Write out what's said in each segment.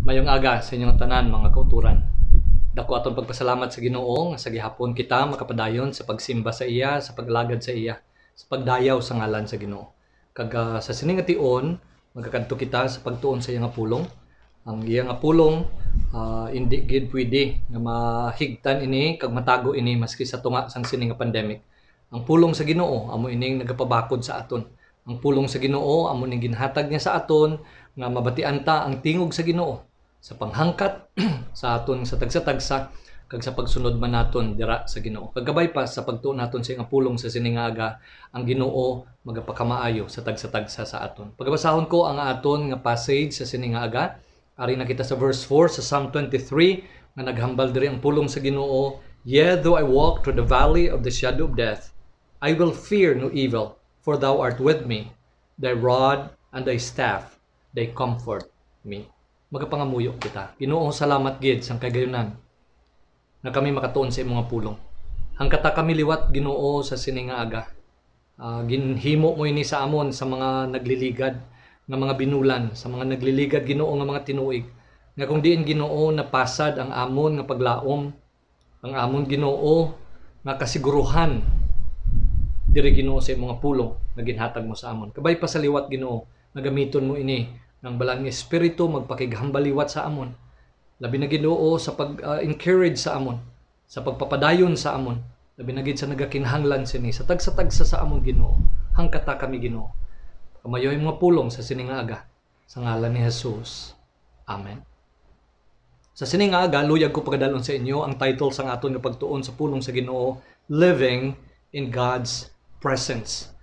Mayong aga sa inyong tanan mga kauturan. Dako aton pagpasalamat sa Ginoo nga sa gihapon kita makapadayon sa pagsimba sa iya, sa paglagad sa iya, sa pagdayaw sa ngalan sa Ginoo. Kag sa sining nga tion, magkakadto kita sa pagtuon sa iya nga pulong. Ang iya nga pulong indi gid pwede nga mahigtan ini kag matago ini maski sa tunga sang sining nga pandemic. Ang pulong sa Ginoo amo ining nagapabakod sa aton. Ang pulong sa Ginoo amo ning ginhatag niya sa aton nga mabatian ta ang tingog sa Ginoo sa panghangkat sa aton sa tagsa-tagsa kag sa pagsunod man naton dira sa Ginoo. Kagabay pa sa pagtuon naton sa iyang pulong sa sining aga, ang Ginoo magapakamaayo sa tagsa-tagsa sa aton. Pagabasahon ko ang aton nga passage sa sining aga. Ari na kita sa verse 4 sa Psalm 23 nga naghambal diri ang pulong sa Ginoo. Yea, though I walk through the valley of the shadow of death, I will fear no evil, for thou art with me. Thy rod and thy staff, they comfort me. Magapangamuyo kita. Ginoo, salamat gid sang kagayunan na kami makatuon sa imong pulong. Hangkata kami liwat Ginoo sa sining nga aga. Ginhimo mo ini sa amon sa mga nagliligad nga mga binulan, sa mga nagliligad Ginoo nga mga tinuig. Nga kung diin Ginoo napasad ang amon nga paglaom, ang amon Ginoo nga kasiguruhan diri Ginoo sa imong pulong nga ginhatag mo sa amon. Kabay pa sa liwat Ginoo, nagamiton mo ini ng balang espiritu magpakighambaliwat sa amon. Labi na Ginoo sa pag-encourage sa amon, sa pagpapadayon sa amon. Labi na gid sa nagakinahanglan sini sa tagsa-tagsa sa amon Ginoo. Hangkata kami Ginoo. Kamayoy mga pulong sa sining aga sa ngalan ni Jesus. Amen. Sa sining aga luyag ko pagadalon sa inyo ang title sang aton nga pagtuon sa pulong sa Ginoo, Living in God's Presence.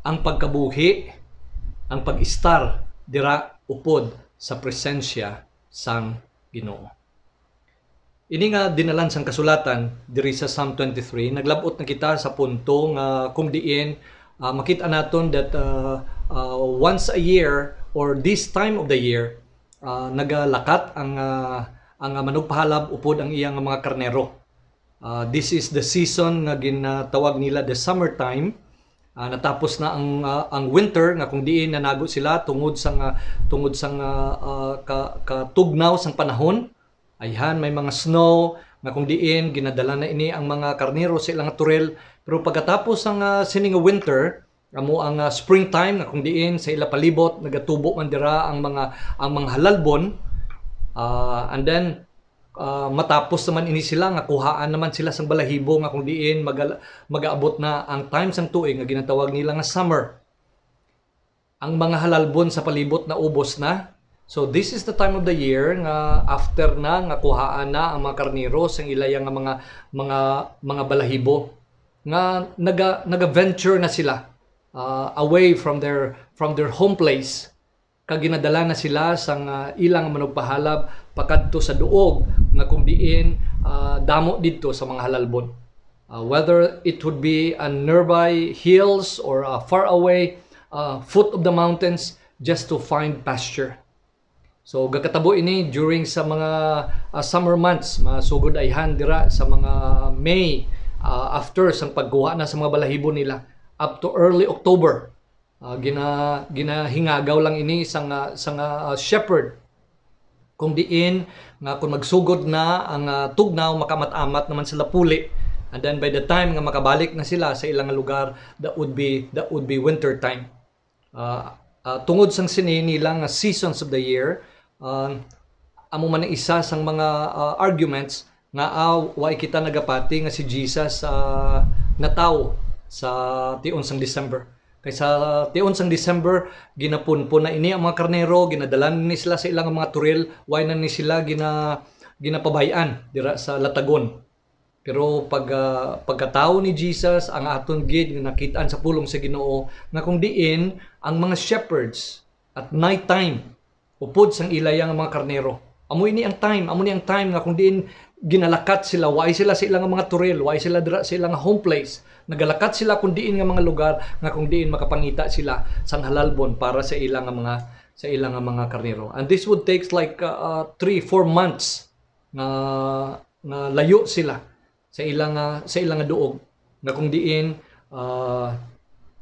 Ang pagkabuhi, ang pag-istar dira upod sa presensya sang Ginoo. Ini nga dinalan sang kasulatan diri sa Psalm 23, naglabot na kita sa punto nga kung diin makita naton that once a year or this time of the year nagalakat ang manugpahalab upod ang iyang mga karnero. This is the season nga ginatawag nila the summertime. Natapos na ang winter nga kung diin nanago sila tungod sang katugnaw sang panahon. Ayhan may mga snow nga kung diin ginadala na ini ang mga karnero sa ilang turel. Pero pagkatapos ang sining winter, amo ang springtime nga kung diin sa ila palibot nagatubo man dira ang mga halalbon. And then matapos naman ini sila nga kuhaan naman sila sang balahibo nga kung diin magaabot na ang time sang tuig nga ginatawag nila nga summer. Ang mga halalbon sa palibot na ubos na. So this is the time of the year nga after na nga kuhaan na ang mga karnero sang ilayang nga mga balahibo nga naga-venture na sila away from their home place. Kag ginadala na sila sang ilang manugpahalab pakadto sa duog nga kung diin damo didto sa mga halalbon. Whether it would be a nearby hills or far away foot of the mountains just to find pasture. So gakatabo ini during sa mga summer months, masugod ayhan dira sa mga May after sang pagkuha na sa mga balahibo nila up to early October. Ginahingagaw lang ini sang shepherd kung diin nga kung magsugod na ang tugnaw makamat-amat naman sila puli, and then by the time nga makabalik na sila sa ilang lugar, that would be winter time. Tungod sang sini nilang seasons of the year, amo man isa sang mga arguments nga way kita nagapati nga si Jesus natawo sa tion sang December. Kaysa tion sang December, ginapunpon na ini ang mga karnero, ginadalan ni sila sa ilang mga turil, way na ni sila ginapabayan dira sa latagon. Pero pagkatao ni Jesus, ang aton gid nakitaan sa pulong sa Ginoo nga kung diin ang mga shepherds at night time upod sang ilayang mga karnero. Amo ni ang time nga kung diin ginalakat sila, way sila sa ilang mga turil, way sila dira sa ilang home place. Nagalakat sila kung diin nga mga lugar nga kung diin makapangita sila sang halalbon para sa ilang mga karnero. And this would take like 3-4 months na layo sila sa ilang duog nga kung diin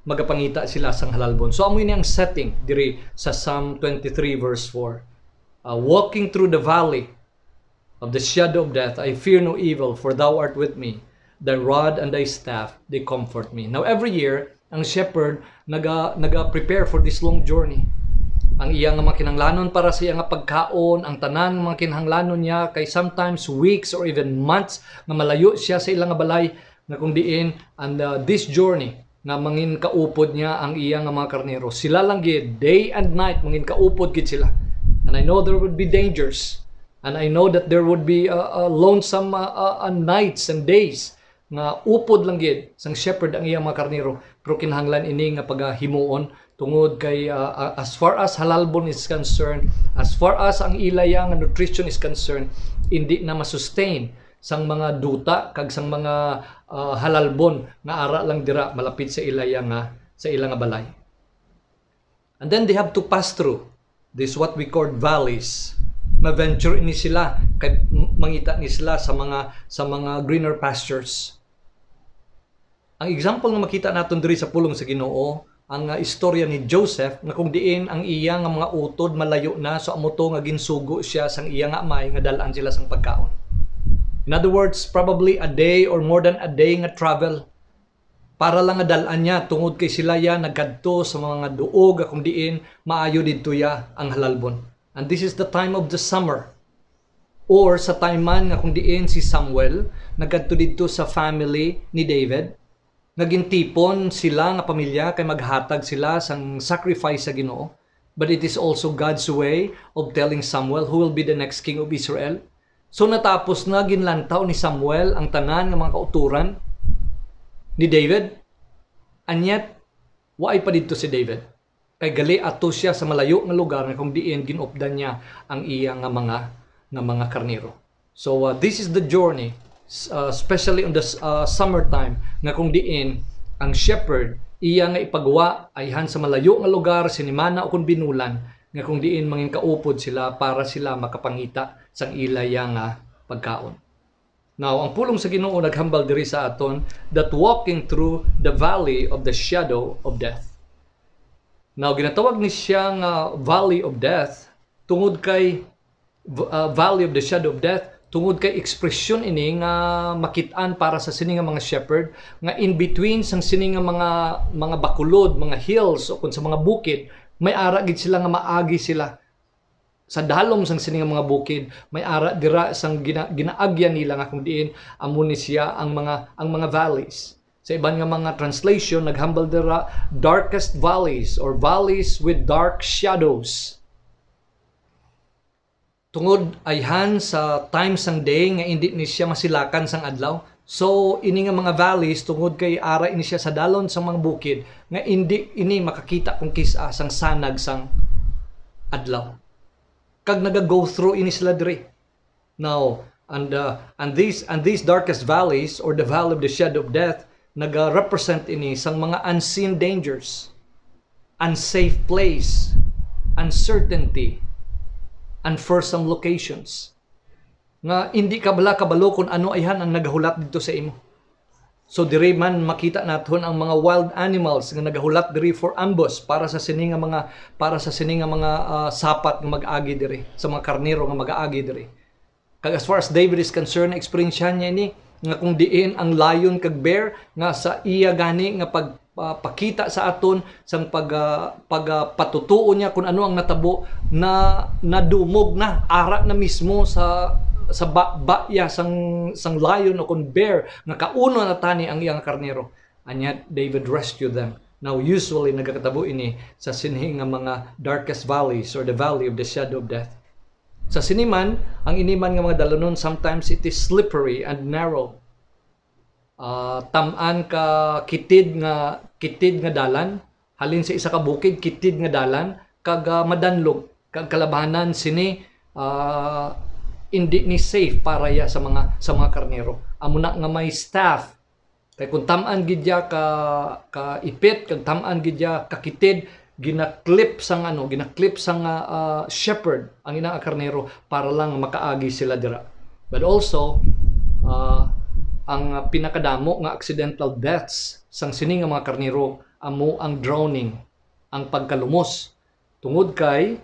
magapangita sila sang halalbon. So amoy ni ang setting diri sa Psalm 23 verse 4. walking through the valley of the shadow of death, I fear no evil, for thou art with me. Thy rod and thy staff, they comfort me. Now every year, ang shepherd naga-prepare for this long journey. Ang iya nga makinanglanon para sa iya nga pagkaon, ang tanan nga makinahanglanon niya kay sometimes weeks or even months nga malayo siya sa ilang nga balay nga kung diin, and this journey nga mangin kaupod niya ang iya nga mga karnero. Sila lang gid day and night mangin kaupod gid sila. And I know there would be dangers, and I know that there would be lonesome nights and days nga upod lang gid sang shepherd ang iyang mga karnero, pero kinahanglan ini nga pagahimuon tungod kay as far as halalbon is concerned, as far as ang ilaya nga nutrition is concerned, hindi na masustain sang mga duta kag sang mga halalbon nga ara lang dira malapit sa ilaya nga sa ilang nga balay. And then they have to pass through this what we call valleys. Ma-venture ini sila kay mangita ni sila sa mga greener pastures. Ang example nga makita naton diri sa pulong sa Ginoo, ang istorya ni Joseph na kung diin ang iya nga mga utod malayo na, so amuto nga ginsugo siya sang iya nga amay nga dalan sila sang pagkaon. In other words, probably a day or more than a day nga travel para lang nga dalan niya tungod kay sila ya nagkadto sa mga duog kung diin maayo didto ya ang halalbon. And this is the time of the summer, or sa time man nga kung diin si Samuel nagkadto didto sa family ni David. Nagintipon sila nga pamilya kay maghatag sila sang sacrifice sa Ginoo. But it is also God's way of telling Samuel who will be the next king of Israel. So natapos na ginlantaw ni Samuel ang tanan nga mga kauturan ni David. And yet, waay pa dito si David. Kay gali ato siya sa malayo nga lugar nga kung diin ginupdan niya ang iya nga mga karnero. So this is the journey, especially on the summertime, nga kung diin ang shepherd iya nga ipagawa ayhan sa malayo nga lugar sinimana o kung binulan nga kung diin mangin kaupod sila para sila makapangita sang ilaya nga pagkaon. Now ang pulong sa Ginoo naghambal diri sa aton that walking through the valley of the shadow of death. Now ginatawag ni siya nga valley of death tungod kay valley of the shadow of death tungod kay ekspresyon ini nga makitaan para sa sini nga mga shepherd nga in between sang sini nga mga bakulod, mga hills o kun sa mga bukid, may ara gid sila nga maagi sila. Sa dalom sang sini nga mga bukid, may ara dira sang ginaagyan nila nga kung diin amo ni siya ang mga valleys. Sa iban nga mga translation naghambal dira darkest valleys or valleys with dark shadows. Tungod ayhan sa time sang day nga hindi ni siya masilakan sang adlaw. So ini nga mga valleys tungod kay ara ini siya sa dalon sa mga bukid nga hindi ini makakita kung kisa sang sanag sang adlaw. Kag naga-go through ini sila diri. Now, and these darkest valleys or the valley of the shadow of death naga-represent ini sang mga unseen dangers, unsafe place, uncertainty, and for some locations nga hindi ka bala kabalo kung ano ayhan ang nagahulat dito sa imo. So diri man makita naton ang mga wild animals nga nagahulat diri for ambush para sa sini nga mga sapat nga mag-agi diri sa mga karnero nga mag-aagi diri. Kag as far as David is concerned, experiensyan niya ini nga kung diin ang lion kag bear nga sa iya gani nga pakita sa aton sang pagpatutuo niya kung ano ang natabo na nadumog na ara na mismo sa baya sang lion o kung bear nga kauno na tani ang iyang karnero, and yet David rescued them. Now usually nagakatabo ini sa sinhi nga mga darkest valleys or the valley of the shadow of death. Sa siniman ang iniman nga mga dalonon, sometimes it is slippery and narrow. Tamaan ka kitid nga dalan, halin sa isa ka bukid kitid nga dalan kag madanlog kag kalabanan sini hindi ni safe para ya sa mga karnero. Amo na nga may staff kay kung tamaan gid ya ka ipit kag tamaan gid ya ka kitid, ginaklip sang shepherd ang ina karnero para lang makaagi sila dira. But also ang pinakadamo nga accidental deaths sang sini nga mga karnero amo ang drowning, ang pagkalumos tungod kay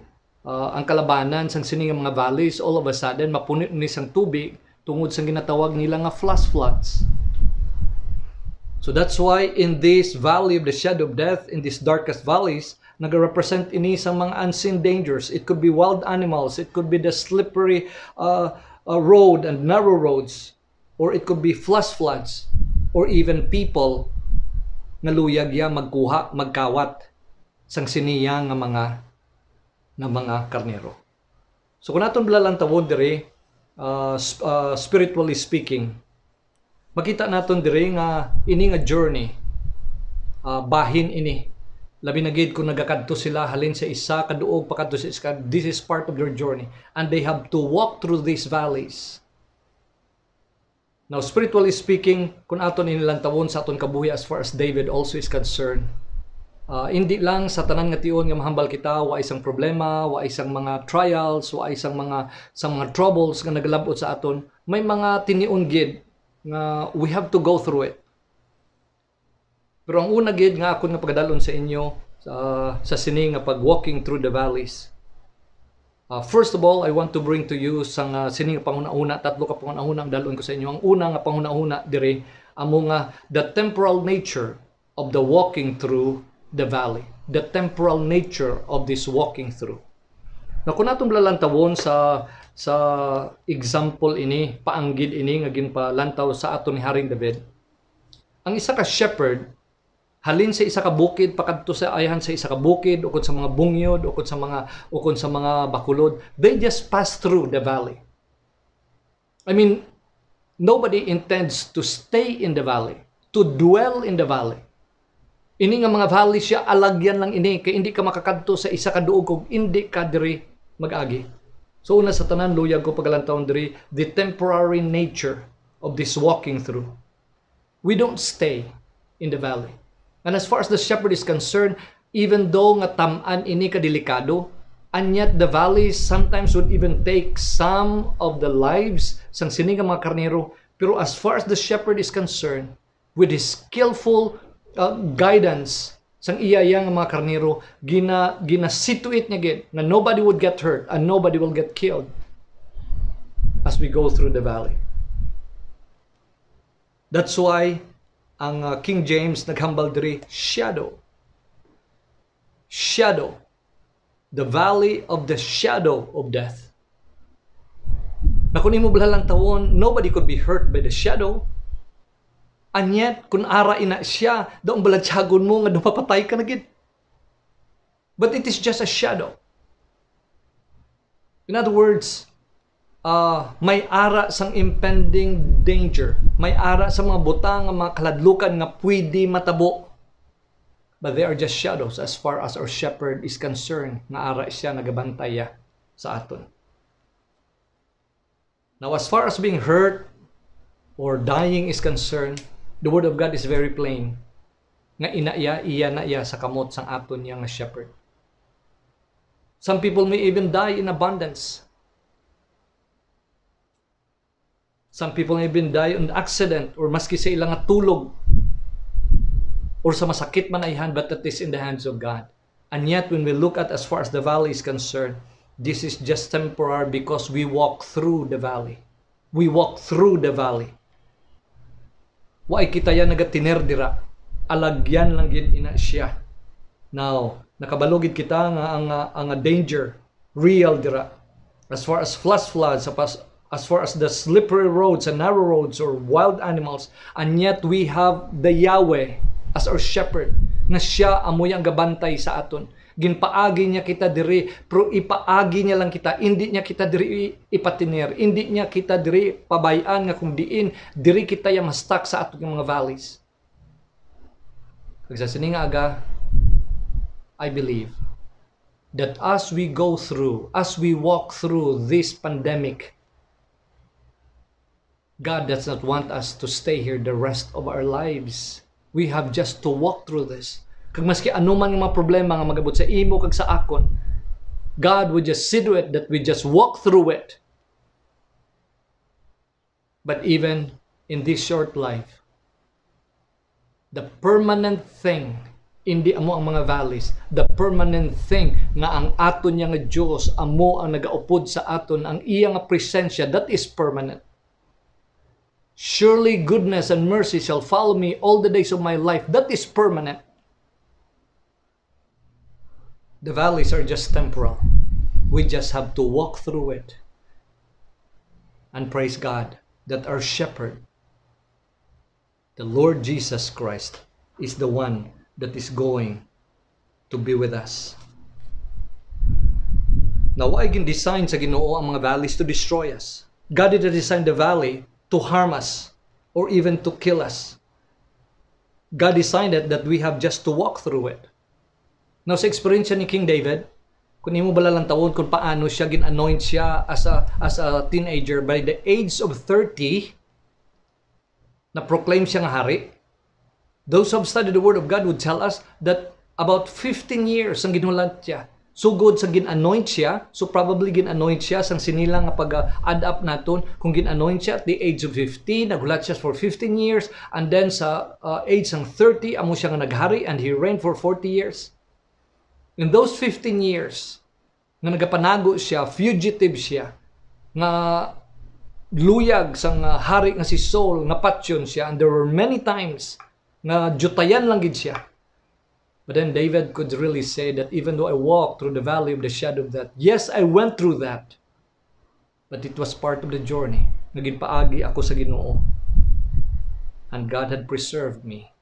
ang kalabanan sang sini nga mga valleys, all of a sudden mapunit ni sang tubig tungod sa ginatawag nila nga flash floods. So that's why in this valley of the shadow of death, in these darkest valleys, nag-represent ini sa mga unseen dangers. It could be wild animals, it could be the slippery road and narrow roads, or it could be flash floods, or even people nga luyag ya magkuha, magkawat sang siniya nga mga karnero. So kung naton blalantawon diri, spiritually speaking, makita naton diri nga ini nga journey, bahin ini. Labi na gid kung nagakadto sila halin sa isa kaduog pakadto sa isa, this is part of their journey and they have to walk through these valleys. Now spiritually speaking, kung aton inilantawon sa aton kabuhi as far as David also is concerned, hindi lang sa tanan nga tion nga mahambal kita wa isang problema, wa isang mga trials, wa isang mga troubles nga naglabot sa aton, may mga tiniun gid nga we have to go through it. Pero ang una gid nga akon nga pagadalon sa inyo sa sini nga pag walking through the valleys. First of all, I want to bring to you sang sini nga panguna-una, tatlo ka panguna-una ang dalon ko sa inyo. Ang una nga panguna-una diri amo nga the temporal nature of the walking through the valley. The temporal nature of this walking through. Na kung natong lalantawon sa example ini, paanggid ini nga ginpalantaw sa aton ni Haring David. Ang isa ka shepherd halin sa isa ka bukid pakadto sa ayahan sa isa ka bukid ukod sa mga bungyod ukod sa mga bakulod, they just pass through the valley. I mean, nobody intends to stay in the valley, to dwell in the valley. Ini nga mga valley siya alagyan lang ini kay hindi ka makakadto sa isa ka duog kung hindi ka diri mag-agi. So una sa tanan luyag ko pagalantawon diri the temporary nature of this walking through. We don't stay in the valley. And as far as the shepherd is concerned, even though nga tam-an ini kadelikado, and yet the valleys sometimes would even take some of the lives sang sini nga mga karnero. Pero as far as the shepherd is concerned, with his skillful guidance sang iya nga mga karnero, gina-situate niya gid na nobody would get hurt and nobody will get killed as we go through the valley. That's why ang King James naghambal diri shadow. Shadow. The valley of the shadow of death. Na kung imo lang tawon, nobody could be hurt by the shadow. And yet, kung ara ina siya, daong balatsagon mo nga dumapatay ka na gid. But it is just a shadow. In other words, may ara sang impending danger. May ara sa mga butang, mga kaladlukan nga pwede matabo. But they are just shadows as far as our shepherd is concerned. Nga ara siya nagabantaya sa aton. Now as far as being hurt or dying is concerned, the word of God is very plain. Nga iya na iya sa kamot sang aton yang shepherd. Some people may even die in abundance. Some people may even die in accident or maski sa ilang tulog or sa masakit man ayhan, but that is in the hands of God. And yet when we look at as far as the valley is concerned, this is just temporary because we walk through the valley. We walk through the valley. Wa kita yan nagatiner dira. Alagyan lang gid ina siya. Now, nakabalugid kita nga ang danger real dira. As far as flash floods, as far as the slippery roads and narrow roads or wild animals, and yet we have the Yahweh as our shepherd, na siya amoy ang gabantay sa aton. Ginpaagi niya kita diri, pero ipaagi niya lang kita, hindi niya kita diri ipatiner, hindi niya kita diri pabayaan nga kung diin, diri kita yung mastak sa aton mga valleys. Kag sa sining aga, I believe that as we go through, as we walk through this pandemic, God does not want us to stay here the rest of our lives. We have just to walk through this. Kag maski anuman nga mga problema nga magabot sa imo kag sa akon, God would just see to it that we just walk through it. But even in this short life, the permanent thing Hindi amo ang mga valleys. The permanent thing nga ang aton niya nga Dios amo ang nagaupod sa aton, ang iya nga presensya, that is permanent. Surely goodness and mercy shall follow me all the days of my life. That is permanent. The valleys are just temporal. We just have to walk through it. And praise God that our shepherd, the Lord Jesus Christ, is the one that is going to be with us. Now, why design sa Ginoo ang mga valleys to destroy us? God did design the valley to harm us or even to kill us. God designed it that we have just to walk through it. Now, sa experience ni King David, kung imo bala lang tawon kung paano siya gin-anoint siya as a teenager, by the age of 30, na-proclaim siya nga hari. Those who have studied the Word of God would tell us that about 15 years ang ginulat siya. Sugod sa gin-anoint siya, so probably gin-anoint siya sang sinilang nga pag-add up naton. Kung gin-anoint siya at the age of 15, nagulat siya for 15 years, and then sa age ng 30, amo siya nga naghari, and he reigned for 40 years. In those 15 years, nga nagapanago siya, fugitive siya, nga luyag sang hari nga si Saul, nga patyon siya, and there were many times nga jutayan lang gid siya. But then David could really say that even though I walk through the valley of the shadow of death, yes, I went through that, but it was part of the journey. Naging paagi ako sa Ginoo, and God had preserved me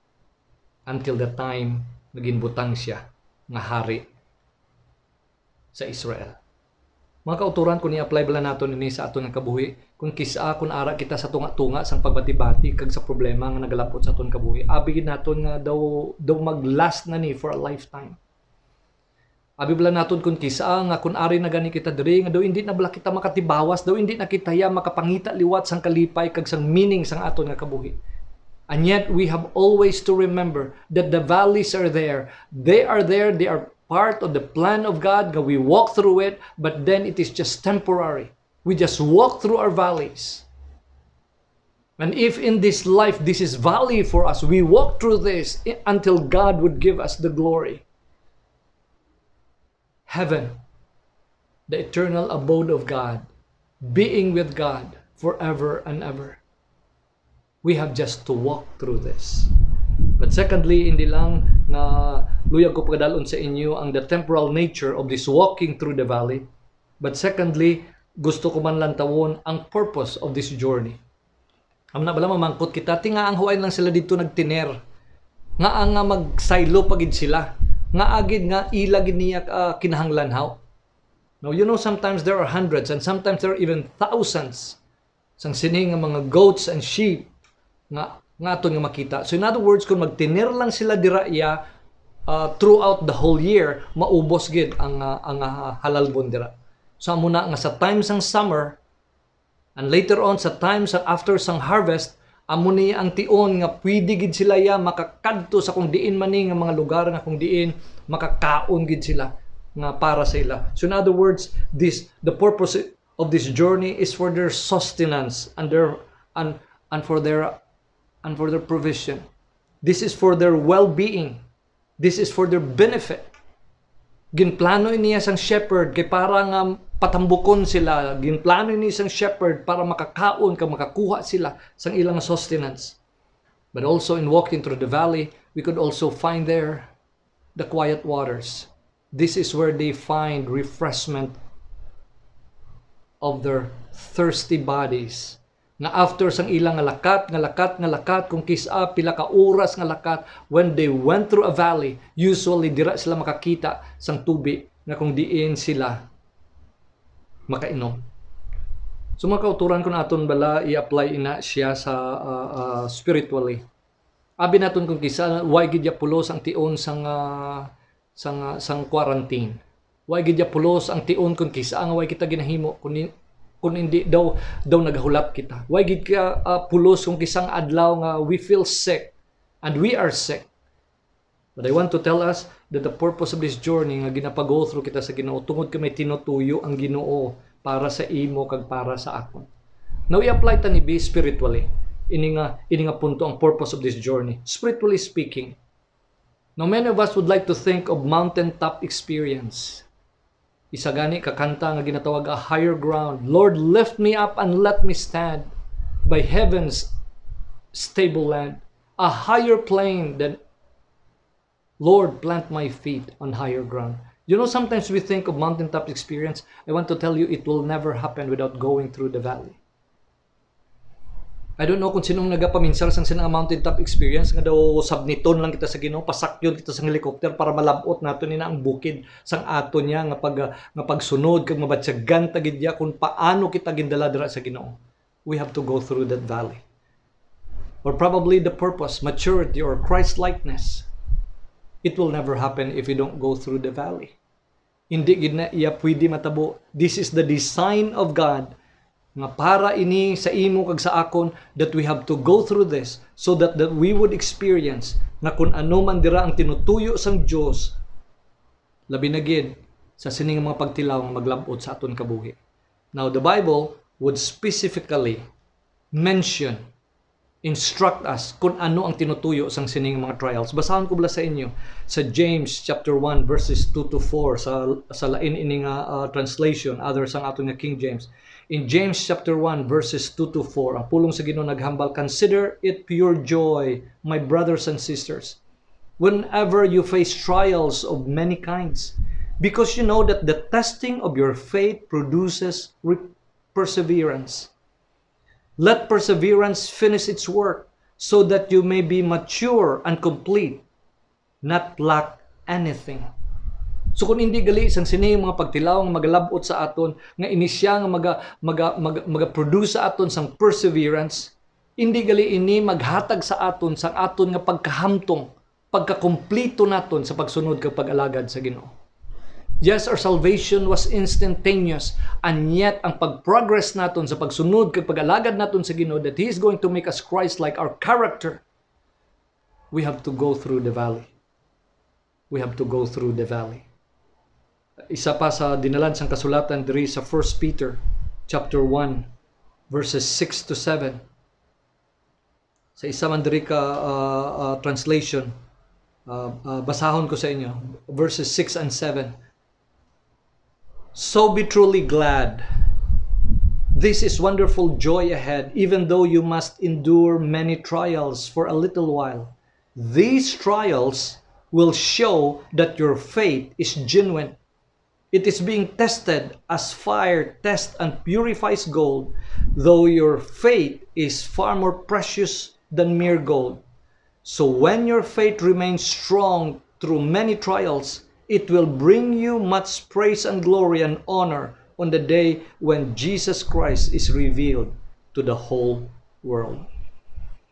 until the time naging butang siya nga hari sa Israel. Mga kauturan, kung i-apply bala nato ini sa aton nga kabuhi, kung kisa kun ara kita sa tunga-tunga sang pagbati-bati kag sa problema nga nagalapot sa aton kabuhi, abigin naton nga daw maglast na ni for a lifetime. Abi bala naton kung kisa nga kun ari na gani kita diri nga daw hindi na bala kita makatibawas, daw hindi na kita ya makapangita liwat sang kalipay kag sang meaning sang aton nga kabuhi. And yet we have always to remember that the valleys are there. They are there, they are part of the plan of God. We walk through it, but then it is just temporary. We just walk through our valleys. And if in this life this is valley for us, we walk through this until God would give us the glory. Heaven, the eternal abode of God, being with God forever and ever. We have just to walk through this. But secondly, hindi lang na luyag ko pagdalon sa inyo ang the temporal nature of this walking through the valley. But secondly, gusto ko man lang tawon ang purpose of this journey. Amna bala mamangkot kita, tinga ang huwain lang sila dito nagtiner. Nga ang magsaylo pagid sila. Nga agid nga ilagid niya kinahanglanhaw. Now, you know, sometimes there are hundreds and sometimes there are even thousands sang sining nga mga goats and sheep nga aton nga makita. So in other words, kung magtinir lang sila diraya throughout the whole year, maubos gid ang halalbon dira. So amo na nga sa times ng summer and later on sa times after sang harvest, amo ni ang tion nga pwede gid sila ya makakadto sa kung diin man ni nga mga lugar nga kung diin makakaon gid sila nga para sa ila. So in other words, the purpose of this journey is for their sustenance and for their provision. This is for their well-being. This is for their benefit. Ginplano niya sang shepherd kay para nga patambukon sila. Ginplano niya sang shepherd para makakaon ka makakuha sila sang ilang sustenance. But also in walking through the valley, we could also find there the quiet waters. This is where they find refreshment of their thirsty bodies. Nga after sang ilang nga lakat, kung kisa pila ka oras nga lakat, when they went through a valley, usually dira sila makakita sang tubig na kung diin sila makainom. So mga kauturan ko naton bala i-apply ina siya sa spiritually. Abi naton kung kisa why gid ya pulos ang tion sang quarantine. Why gid ya pulos ang tion kung kisa nga why kita ginahimo kung hindi daw nagahulap kita. Why gid ka pulos kung kisang adlaw nga we feel sick and we are sick. But I want to tell us that the purpose of this journey nga ginapago through kita sa Ginoo tungod kay may tinutuyo ang Ginoo para sa imo kag para sa akon. Now i-apply ta ni spiritually. Ini nga punto ang purpose of this journey. Spiritually speaking, Now many of us would like to think of mountaintop experience. Isa gani kakanta nga ginatawag a higher ground. Lord, lift me up and let me stand by heaven's stable land, a higher plane than Lord, plant my feet on higher ground. You know, sometimes we think of mountaintop experience. I want to tell you, it will never happen without going through the valley. I don't know kung sinong nagapaminsal sang sinang mountaintop experience nga daw sabniton lang kita sa Ginoo, pasakyon kita sa helicopter para malabot nato ni na ang bukid sang ato niya nga pagsunod kag mabatyagan ta gid kung paano kita gindala dira sa Ginoo. We have to go through that valley. Or probably the purpose, maturity, or Christ-likeness. It will never happen if you don't go through the valley. Hindi gid na iya pwede matabo. This is the design of God nga para ini sa imo kag sa akon that we have to go through this so that we would experience na kung ano man dira ang tinutuyo sang Dios labi na gid sa sining mga pagtilaw nga maglabot sa aton kabuhi. Now the Bible would specifically instruct us kung ano ang tinutuyo sang sining mga trials. Basahan ko bala sa inyo sa James chapter 1 verses 2 to 4 sa lain ini nga translation, others ang ato nga King James. In James chapter 1 verses 2 to 4, ang pulong sa Ginoo naghambal, consider it pure joy, my brothers and sisters, whenever you face trials of many kinds, because you know that the testing of your faith produces perseverance. Let perseverance finish its work, so that you may be mature and complete, not lack anything. So kung hindi gali sang sini mga pagtilaw nga magalabot sa aton nga inisya nga maga-produce sa aton sang perseverance, hindi gali ini maghatag sa aton sang aton nga pagkahamtong, pagkakumpleto naton sa pagsunod kag pag-alagad sa Ginoo. Yes, our salvation was instantaneous, and yet ang pag-progress naton sa pagsunod kag pag-alagad naton sa Ginoo, that He is going to make us Christ-like, our character, we have to go through the valley. We have to go through the valley. Isa pa sa dinalan sang kasulatan diri sa 1 Peter chapter 1 verses 6 to 7. Sa isa man diri ka translation, basahon ko sa inyo verses 6 and 7. So be truly glad. This is wonderful joy ahead, even though you must endure many trials for a little while. These trials will show that your faith is genuine. It is being tested as fire tests and purifies gold, though your faith is far more precious than mere gold. So when your faith remains strong through many trials, it will bring you much praise and glory and honor on the day when Jesus Christ is revealed to the whole world.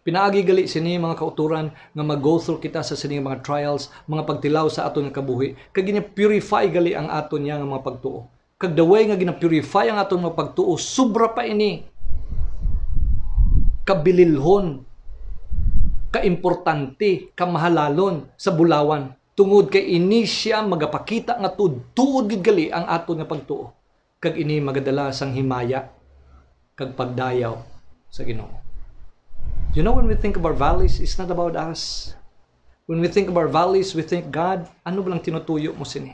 Pinaagi gali sini mga kauturan nga mag-go through kita sa sini mga trials, mga pagtilaw sa aton nga kabuhi. Kag gina-purify gali ang aton nga mga pagtuo. Kag the way nga gina-purify ang aton mga pagtuo, sobra pa ini kabililhon, kaimportante, kamahalalon sa bulawan. Tungod kay ini siya magapakita nga tuod gid gali ang aton nga pagtuo. Kag ini magadala sang himaya kag pagdayaw sa Ginoo. You know, when we think of our valleys, it's not about us. When we think of our valleys, we think, God, ano ba lang tinutuyo mo sini?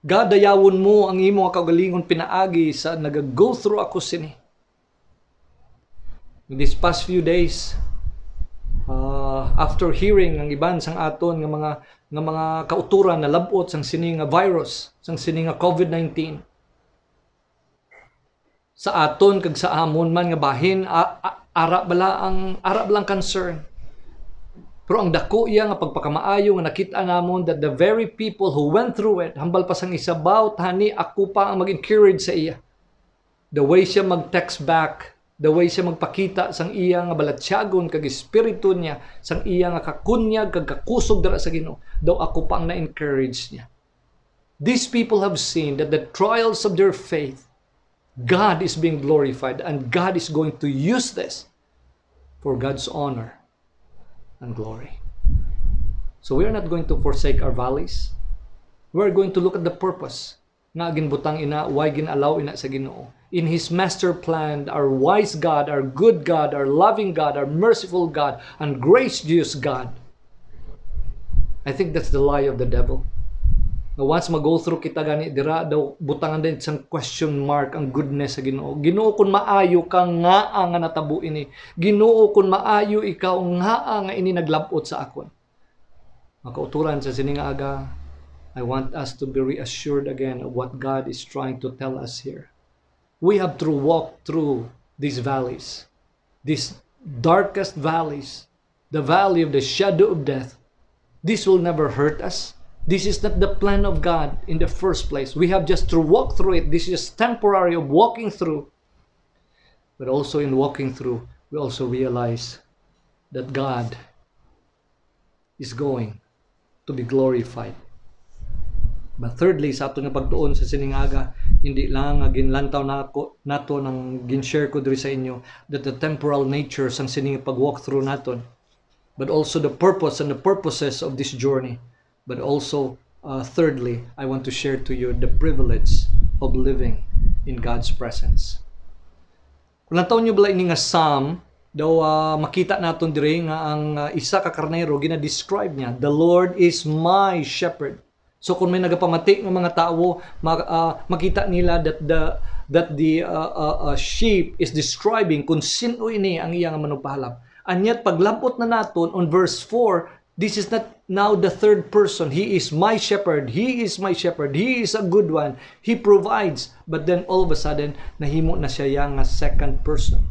God, dayawon mo ang imo nga kaugalingon pinaagi sa nag-go through ako sini. In these past few days, after hearing ang iban sang aton nga mga kauturan na labot sang sini nga virus, sang sini nga COVID-19, sa aton kag sa amon man nga bahin, ara balang concern. Pero ang dako iya nga pagpakamaayo nga nakita namon that the very people who went through it, hambal pa sang isabaw, tani ako pa ang mag-encourage sa iya. The way siya mag-text back, the way siya magpakita sang iya nga balatsyagon kag espiritu niya, sang iya nga kakunyag kag kakusog dara sa Ginoo, daw ako pa ang na-encourage niya. These people have seen that the trials of their faith, God is being glorified, and God is going to use this for God's honor and glory. So we are not going to forsake our valleys. We are going to look at the purpose nga ginbutang ina, why ginalaw ina sa Ginoo. In His master plan, our wise God, our good God, our loving God, our merciful God, and gracious God I think that's the lie of the devil. Now, once mag-go through kita gani, dira daw butangan din isang question mark ang goodness sa Ginoo. Ginoo kun maayo ka nga nga natabo ini. Ginoo kun maayo ikaw nga ini naglabot sa akon. Makauturan sa sining aga, I want us to be reassured again of what God is trying to tell us here. We have to walk through these valleys, these darkest valleys, the valley of the shadow of death. This will never hurt us. This is not the plan of God in the first place. We have just to walk through it. This is just temporary of walking through. But also in walking through, we also realize that God is going to be glorified. But thirdly, sa ato nga pagtuon sa siningaga, hindi lang ginlantaw nato nang gin-share ko diri sa inyo that the temporal nature sang sining pag-walk through naton, but also the purpose and the purposes of this journey. But also, thirdly, I want to share to you the privilege of living in God's presence. Kung lantaw nyo bala ini nga psalm, daw makita naton dire nga ang isa ka karnero gina-describe niya, the Lord is my shepherd. So kung may nagapamati ng mga tao, makita nila that the sheep is describing kung sino ini ang iyang manugpahalap. And yet paglabot na naton on verse 4, this is not now the third person. He is my shepherd. He is my shepherd. He is a good one. He provides. But then all of a sudden, nahimo na siya yang second person.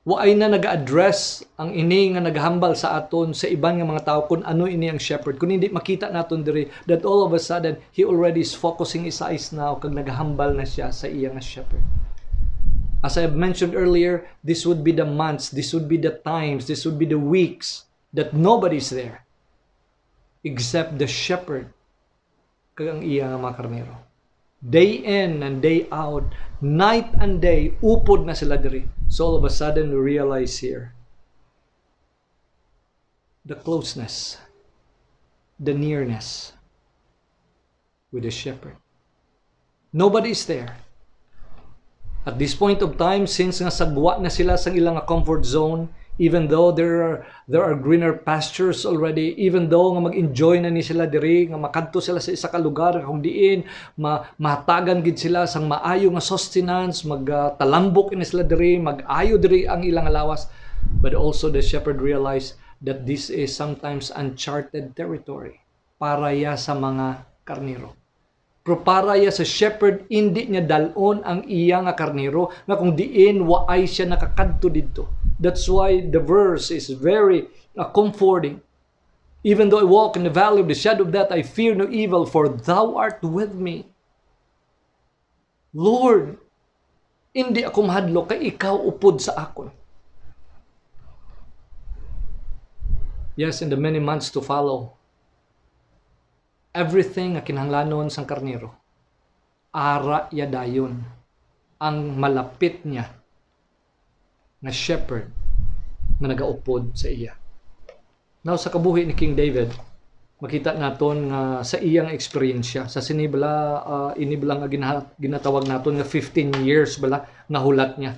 Waay na nag-address ang ini nga naghambal sa aton sa iban nga mga tao kung ano ini ang shepherd. Kung hindi makita naton diri that all of a sudden, he already is focusing his eyes now kag naghambal na siya sa iyang shepherd. As I have mentioned earlier, this would be the months, this would be the times, this would be the weeks that nobody's there except the shepherd kag ang iyang mga karnero. Day in and day out, night and day, upod na sila diri. So all of a sudden, we realize here the closeness, the nearness with the shepherd. Nobody's there. At this point of time, since nga sagwa na sila sa ilang comfort zone, even though there are greener pastures already, even though nga mag-enjoy na ni sila diri, nga makadto sila sa isa ka lugar kung diin mahatagan gid sila sang maayo nga sustenance, magtalambok ini sila diri, mag-ayo diri ang ilang lawas. But also the shepherd realized that this is sometimes uncharted territory para ya sa mga karnero. Pero para ya sa shepherd, hindi niya dalon ang iya nga karnero nga kung diin waay siya nakakadto didto. That's why the verse is very comforting. Even though I walk in the valley of the shadow of death, I fear no evil, for thou art with me. Lord, hindi ako mahadlok kay ikaw upod sa akon. Yes, in the many months to follow, everything nga kinahanglanon sang karnero, ara ya dayon ang malapit niya na shepherd na nagaupod sa iya. Now sa kabuhi ni King David, makita naton nga sa iyang eksperyensya sa sinibala ini bala nga ginatawag naton nga 15 years bala nga hulat niya.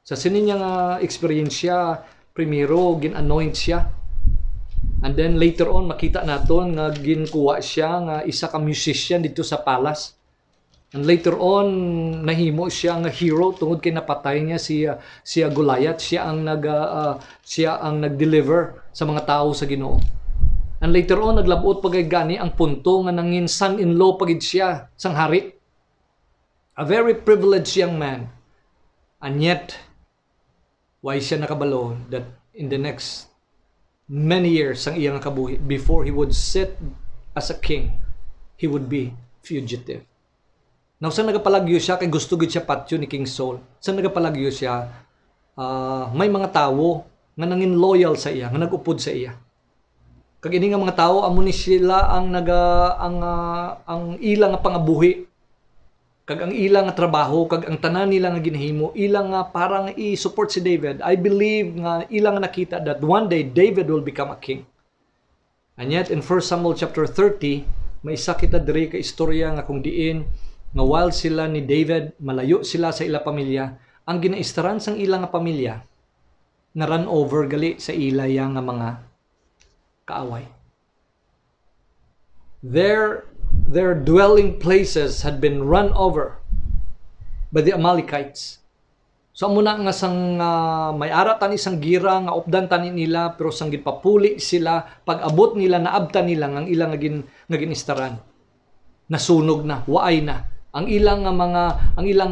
Sa sini niya nga eksperyensya, primero gin-anoint siya. And then later on makita naton nga ginkuha siya nga isa ka musician dito sa palace. And later on nahimo siya nga hero tungod kay napatay niya si Goliath, siya ang nag-deliver sa mga tao sa Ginoo. And later on naglabot pagay gani ang punto nga nangin son-in-law pagid siya sang hari. A very privileged young man. And yet why siya nakabalo that in the next many years ang iyang kabuhi, before he would sit as a king, he would be fugitive. Now, saan nagapalagyo siya? Kay gusto gid siya patyo ni King Saul. Saan nagapalagyo siya? May mga tao nga nangin loyal sa iya, nga nagupod sa iya. Kag ini nga mga tao amo ni sila ang ilang nga pangabuhi. Kag ang ilang nga trabaho, kag ang tanan nila nga ginahimo, ilang nga parang i-support si David. I believe nga ilang nga nakita that one day David will become a king. And yet in 1 Samuel chapter 30, may isa kita diri ka istorya nga kung diin nga while sila ni David malayo sila sa ila pamilya, ang ginaistaran sang ilang nga pamilya na run over gali sa ilaya nga mga kaaway. Their dwelling places had been run over by the Amalekites. So muna nga sang may ara tani isang gira nga opdan tani nila, pero sang gipapuli sila, pag abot nila naabtan nila ang ilang nga ginistaran. Nasunog na, waay na. Ang ilang nga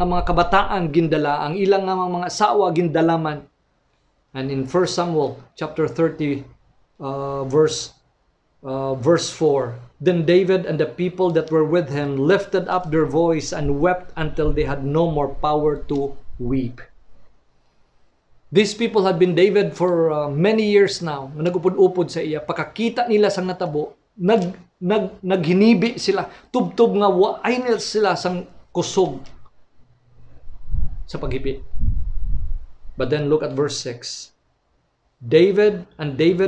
mga kabataan gindala, ang ilang nga mga asawa gindalaman. And in 1 Samuel chapter 30 verse 4, then David and the people that were with him lifted up their voice and wept until they had no more power to weep. These people had been David for many years now. Nagupod-upod sa iya. Pakakita nila sang natabo, naghinibi sila. Tubtob nga waay nila sila sang kusog sa paghipit. But then look at verse 6. David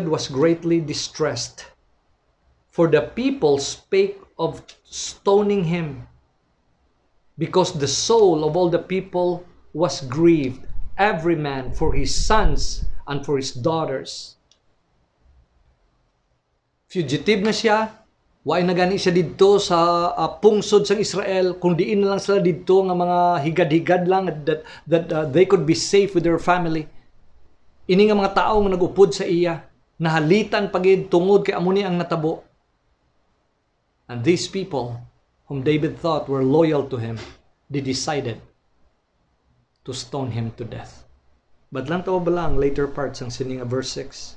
was greatly distressed, for the people spake of stoning him, because the soul of all the people was grieved, every man for his sons and for his daughters. Fugitive na siya, waay na gani siya didto sa pungsod sa Israel, kung diin na lang sila didto nga mga higad-higad lang that they could be safe with their family. Ini nga mga tao nga nagupod sa iya, nahalitan pagid tungod kay amo ni ang natabo. And these people whom David thought were loyal to him, they decided to stone him to death. But lang tawa ba lang later parts ang sininga verse 6.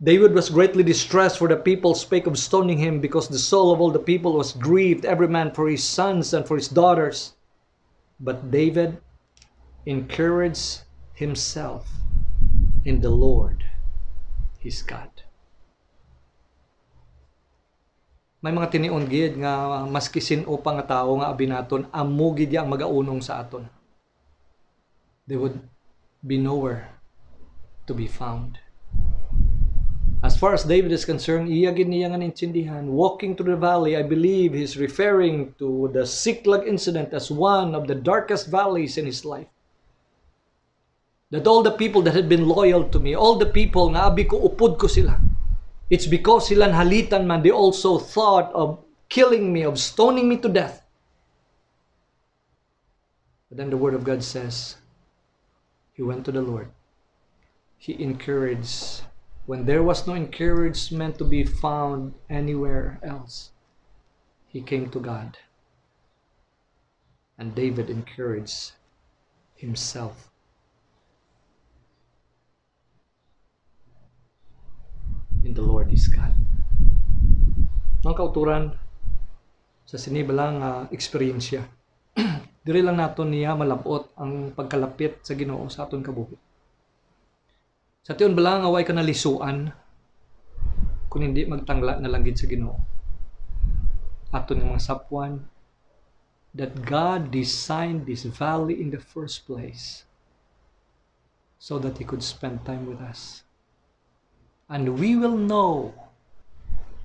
David was greatly distressed, for the people spake of stoning him, because the soul of all the people was grieved, every man for his sons and for his daughters. But David encouraged himself in the Lord his God. May mga tinion gid nga maski sin-o pa nga tawo nga abinaton, amo gid ang magaunong sa aton. They would be nowhere to be found. As far as David is concerned, iya gid niya nga nintindihan. Walking through the valley, I believe he's referring to the Siklag incident as one of the darkest valleys in his life. That all the people that had been loyal to me, all the people nga abi ko upod ko sila, it's because sila halitan man, they also thought of killing me, of stoning me to death. But then the word of God says, he went to the Lord. He encouraged. When there was no encouragement to be found anywhere else, he came to God. And David encouraged himself. In the Lord is God. Mga kauturan, sa sinibalang eksperyensya, diri lang naton niya malabot ang pagkalapit sa Ginoo sa aton kabuhi. Sa tiyon balang away ka nalisuan, kung hindi magtangla na lang gid sa Ginoo. Aton nga mga sapwan, that God designed this valley in the first place so that He could spend time with us. And we will know,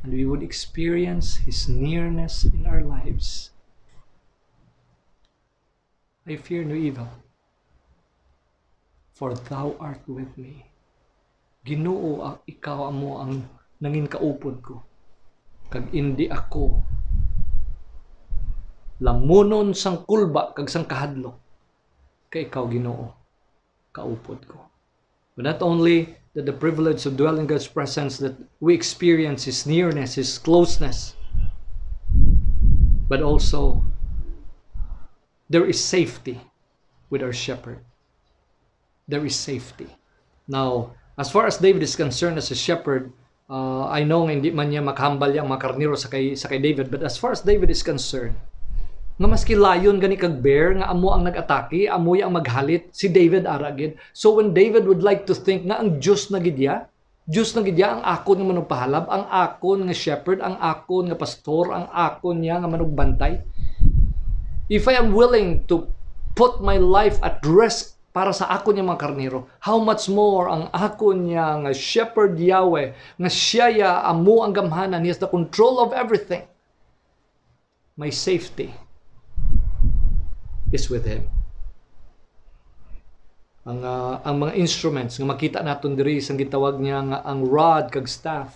and we would experience His nearness in our lives. I fear no evil, for Thou art with me. Ginoo, ikaw amo ang nangin kaupod ko, kag indi ako lamunon sang kulba kag sang kahadlok, kay ikaw Ginoo kaupod ko. But not only that the privilege of dwelling in God's presence, that we experience His nearness, His closeness, but also there is safety with our shepherd. There is safety. Now, as far as David is concerned as a shepherd, I know hindi man niya makahambal yung mga karniro sa kay David, but as far as David is concerned, nga maski layon gani kag bear nga amo ang nag-atake, amo ang maghalit, si David aragid. So when David would like to think nga ang Diyos na gidya ang akon nga manugpahalab, ang akon nga shepherd, ang akon nga pastor, ang akon niya nga manugbantay. If I am willing to put my life at risk para sa akon niya mga karniro, how much more ang akon niya nga shepherd Yahweh, nga siya amo ang gamhanan, He has the control of everything. My safety is with Him. ang mga instruments nga makita naton diri sang gitawag niya nga ang rod kag staff.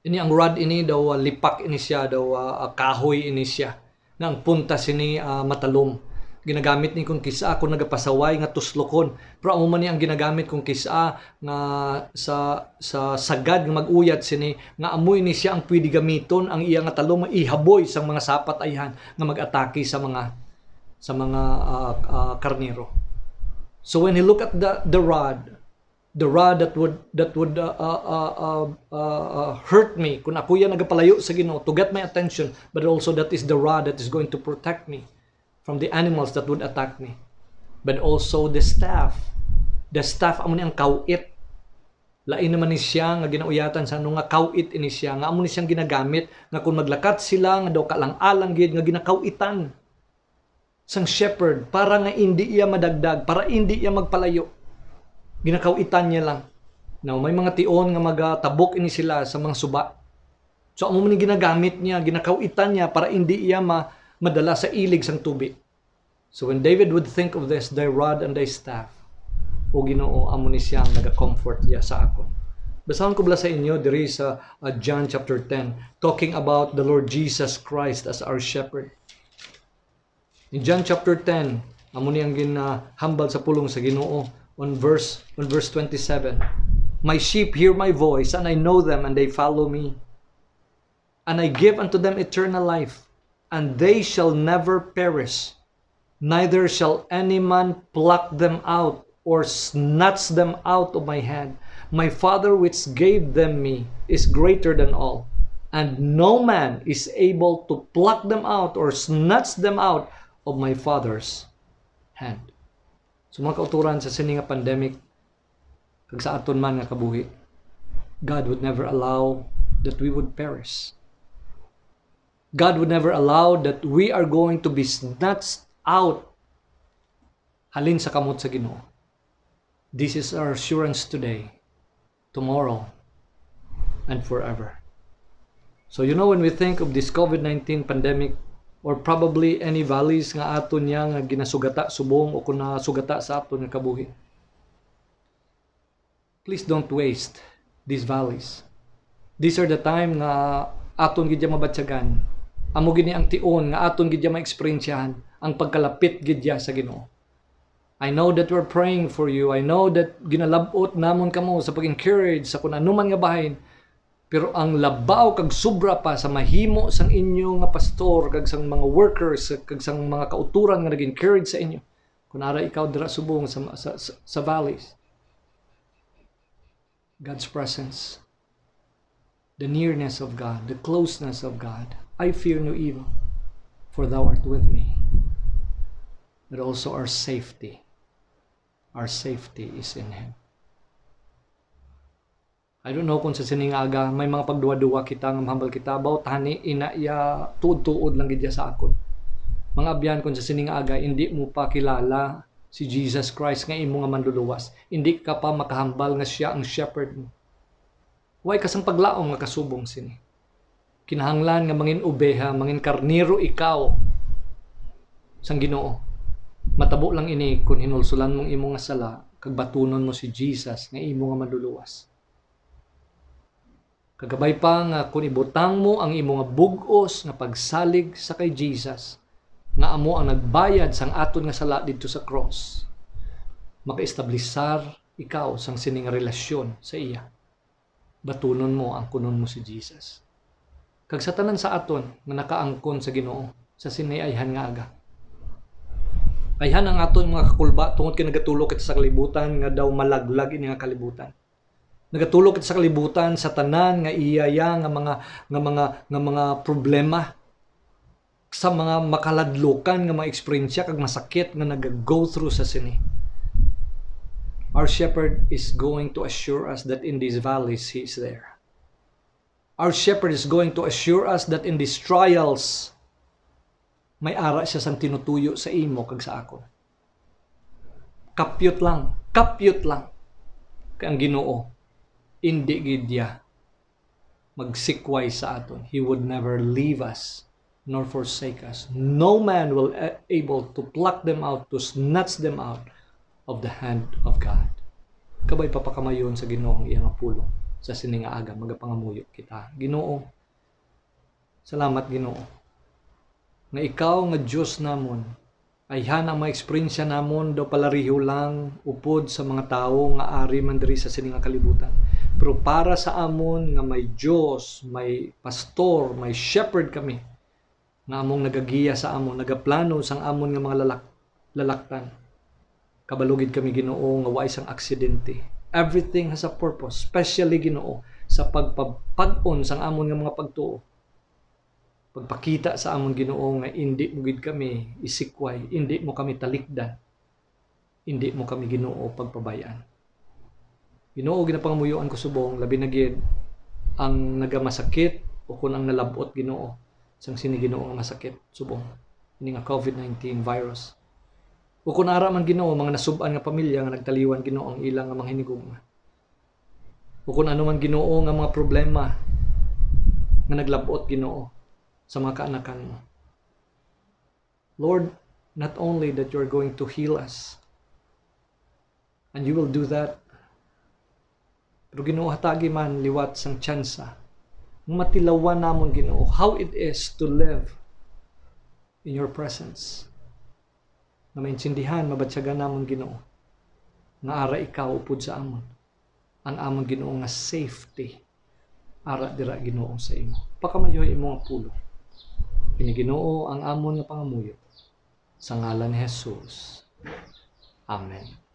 Ini ang rod ini daw lipak ini siya, daw kahoy ini siya. Na ang punta sini matalom. Ginagamit ni kung kisa ako nagapasaway nga tuslokon. Pero amo man ni ang ginagamit kung kisa nga sa sagad nga mag-uyat sini nga amoy ni siya ang pwede gamiton ang iya nga talom ihaboy sang mga sapat ayhan nga mag-atake sa mga karnero. So when he look at the rod that would hurt me kung ako yan nagapalayo sa Ginoo to get my attention, but also that is the rod that is going to protect me from the animals that would attack me. But also the staff amo ni ang kawit. Lain naman ni siya nga ginauyatan sa nga kawit ini siya nga amo ni siyang ginagamit nga kung maglakat sila nga daw kalang-alang gid nga ginakawitan sang shepherd para nga hindi iya madagdag, para hindi iya magpalayo. Ginakawitan niya lang. Now, may mga tion nga magatabok ini sila sa mga suba. So, amo man ginagamit niya, ginakawitan niya para hindi iya madala sa ilig sang tubig. So, when David would think of this, thy rod and thy staff, o Ginoo, amo ni siyang naga-comfort niya sa akon. Basahan ko bala sa inyo diri sa John chapter 10, talking about the Lord Jesus Christ as our shepherd. In John chapter 10, amo ni ang ginahambal sa pulong sa Ginoo on verse 27. My sheep hear my voice, and I know them, and they follow me. And I give unto them eternal life, and they shall never perish, neither shall any man pluck them out, or snatch them out of my hand. My Father which gave them me is greater than all, and no man is able to pluck them out or snatch them out of my Father's hand. So mga kauturan sa sini nga pandemic, kag sa aton man nga kabuhi, God would never allow that we would perish. God would never allow that we are going to be snatched out halin sa kamot sa Ginoo. This is our assurance today, tomorrow, and forever. So when we think of this COVID-19 pandemic, or probably any valleys nga aton niya nga ginasugata subong o kung nasugata sa aton nga kabuhi, please don't waste these valleys. These are the time nga aton gidya mabatyagan. Amo gini ang tion nga aton gidya ma-experiensyahan ang pagkalapit gidya sa Ginoo. I know that we're praying for you. I know that ginalabot namon kamo sa pag-encourage sa kung anuman nga bahin. Pero ang labaw kag sobra pa sa mahimo sang inyo nga pastor kag sang mga workers kag sang mga kauturan nga nag-encourage sa inyo. Kung ara ikaw dira subong sa valleys. God's presence, the nearness of God, the closeness of God. I fear no evil, for thou art with me. But also our safety is in Him. I don't know kung sa sining aga may mga pagduwa-duwa kita nga mahambal kita about tani inaya tuod-tuod lang gidya sa akon. Mga abyan kung sa sining aga hindi mo pa kilala si Jesus Christ nga imo nga manluluwas. Hindi ka pa makahambal nga siya ang shepherd mo. Way kasang paglaom nga kasubong sini. Kinahanglan nga mangin obeha, mangin karnero ikaw sang Ginoo. Matabo lang ini kung hinulsulan mong imo nga sala kag batunon mo si Jesus nga imo nga manluluwas. Kagabay pa nga kung ibutang mo ang imo nga bug-os nga pagsalig sa kay Jesus nga amo ang nagbayad sang aton nga sala didto sa cross, makaestablisar ikaw sang sining relasyon sa iya. Batunon mo ang kunon mo si Jesus. Kag sa tanan sa aton nga nakaangkon sa Ginoo sa siniayhan nga aga. Ayhan ang aton mga kakulba tungod kay nagatulok kita sa kalibutan nga daw malaglag ini nga kalibutan. Nagatulog kita sa kalibutan sa tanan nga iyaya nga mga problema sa mga makaladlukan nga mga eksperyensya kag masakit nga nag-go through sa sini. Our shepherd is going to assure us that in these valleys He is there. Our shepherd is going to assure us that in these trials may ara siya sang tinutuyo sa imo kag sa akon. Kapyot lang kay ang Ginoo hindi gidya magsikway sa aton. He would never leave us nor forsake us. No man will able to pluck them out, to snatch them out of the hand of God. Kabay papakamayon sa Ginoo ang iyang pulong sa sining aga magapangamuyo kita. Ginoo, salamat Ginoo nga ikaw nga Dios namon ay han ang ma-experience namon do palariho lang upod sa mga tawo nga ari man diri sa sining kalibutan. Pero para sa amon nga may Dios, may pastor, may shepherd kami nga among nagagiya sa amon, nagaplano sang amon nga mga lalaktan. Kabalugid kami Ginoo nga wa isang aksidente. Everything has a purpose, especially Ginoo sa pagpapag-on sang amon nga mga pagtuo. Pagpakita sa amon Ginoo nga indi mo gid kami isikway, indi mo kami talikdan, indi mo kami Ginoo pagpabayaan. Ginoo ginapangamuyoan ko subong labi na gid ang nagamasakit o kun ang nalabot Ginoo sang sini Ginoo nga masakit subong ini nga COVID-19 virus. O kun ara man Ginoo mga nasub-an nga pamilya nga nagtaliwan Ginoo ang ilang nga mga hinigugma. O kun ano man Ginoo nga mga problema nga naglabot Ginoo sa mga kaanakan mo. Lord, not only that you're going to heal us, and you will do that, pero Ginoo hatagi man liwat sang tsansa, matilawan namon Ginoo how it is to live in your presence. Na maintindihan, mabatyagan namon Ginoo, nga ara ikaw upod sa amon, ang amon Ginoo nga safety, ara dira Ginoo sa imo. Pakamayoy imo nga pulo. Kini Ginoo ang amon nga pangamuyo sa ngalan ni Jesus. Amen.